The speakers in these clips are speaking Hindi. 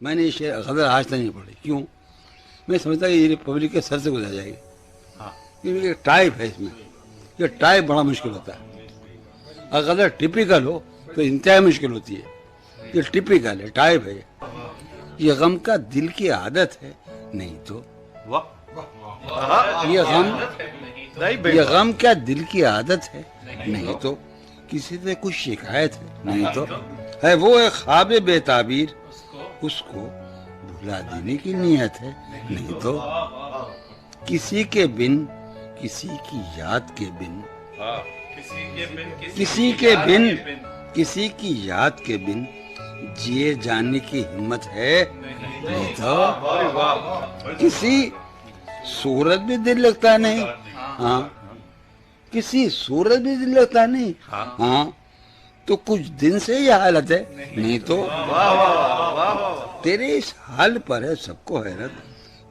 मैंने ये शेर गज़ल आज तक नहीं पढ़ी। क्यों? मैं समझता कि ये पब्लिक के सर से गुजर जाएगी। क्योंकि ये टाइप है इसमें, ये टाइप बड़ा मुश्किल होता है। अगर गज़ल टिपिकल हो तो इंतहा मुश्किल होती है। ये टिपिकल है, टाइप है। ये गम का दिल की आदत है, नहीं तो ये गम क्या दिल की आदत है, नहीं तो किसी से कुछ शिकायत है, नहीं तो है वो एक ख्वाब बेताबीर, उसको भुला देने की नीयत है, नहीं तो किसी के बिन किसी की याद के बिन किसी की याद के बिन जिए जाने की हिम्मत है, नहीं तो किसी सूरत भी दिल लगता नहीं। हाँ, किसी सूरत भी दिल लगता नहीं। हाँ, तो कुछ दिन से ये हालत है, नहीं तो तेरे इस हाल पर है सबको हैरत,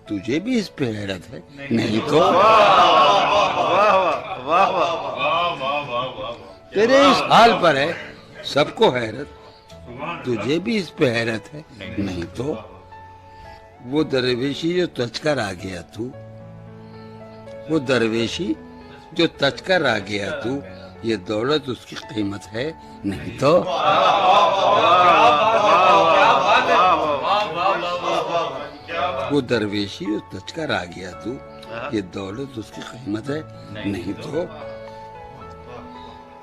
तुझे भी इस पे हैरत है, नहीं तो तेरे इस हाल पर है सबको हैरत, तुझे भी इस पे हैरत है, नहीं तो वो दरवेशी जो तचकर आ गया तू, वो दरवेशी जो तचकर आ गया तू, ये दौलत उसकी कीमत है, नहीं तो वो दरवेशी जो तचकर आ गया तू, ये दौलत उसकी कीमत है, नहीं तो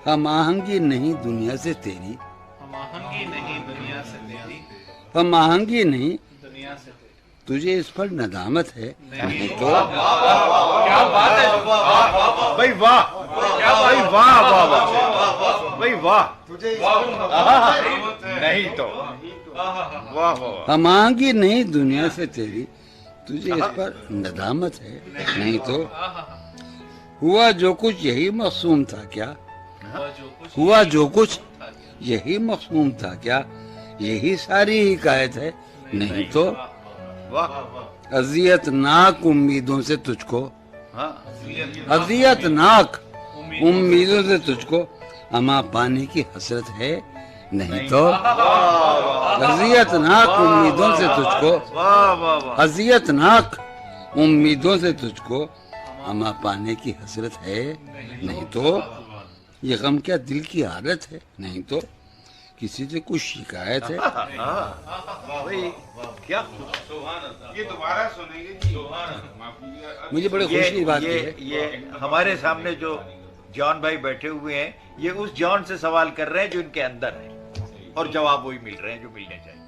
हम आहंगी नहीं दुनिया से तेरी, हम आहंगी नहीं तुझे इस पर नदामत है, नहीं तो क्या बात है भाई, वाह भाई, वाह वाह वाह भाई, वाह तुझे नहीं तो वाह वाह। हम आहंगी नहीं दुनिया से तेरी, तुझे इस पर नदामत है, नहीं तो हुआ जो कुछ यही मखसूम था क्या, हुआ जो कुछ यही मखसूम था क्या, यही सारी हिकायत है, नहीं तो अजियतनाक उम्मीदों से तुझको, अजियतनाक उम्मीदों से तुझको अमा पाने की हसरत है, नहीं तो अजियतनाक उम्मीदों से तुझको, अजियतनाक उम्मीदों से तुझको अमा पाने की हसरत है, नहीं तो ये गम क्या दिल की आदत है, नहीं तो किसी से कुछ शिकायत है। भाई क्या ये दोबारा सुनेंगे जी। मुझे बड़ी खुशी की बात ये है, ये हमारे सामने जो जॉन भाई बैठे हुए हैं, ये उस जॉन से सवाल कर रहे हैं जो इनके अंदर है, और जवाब वही मिल रहे हैं जो मिलने चाहिए।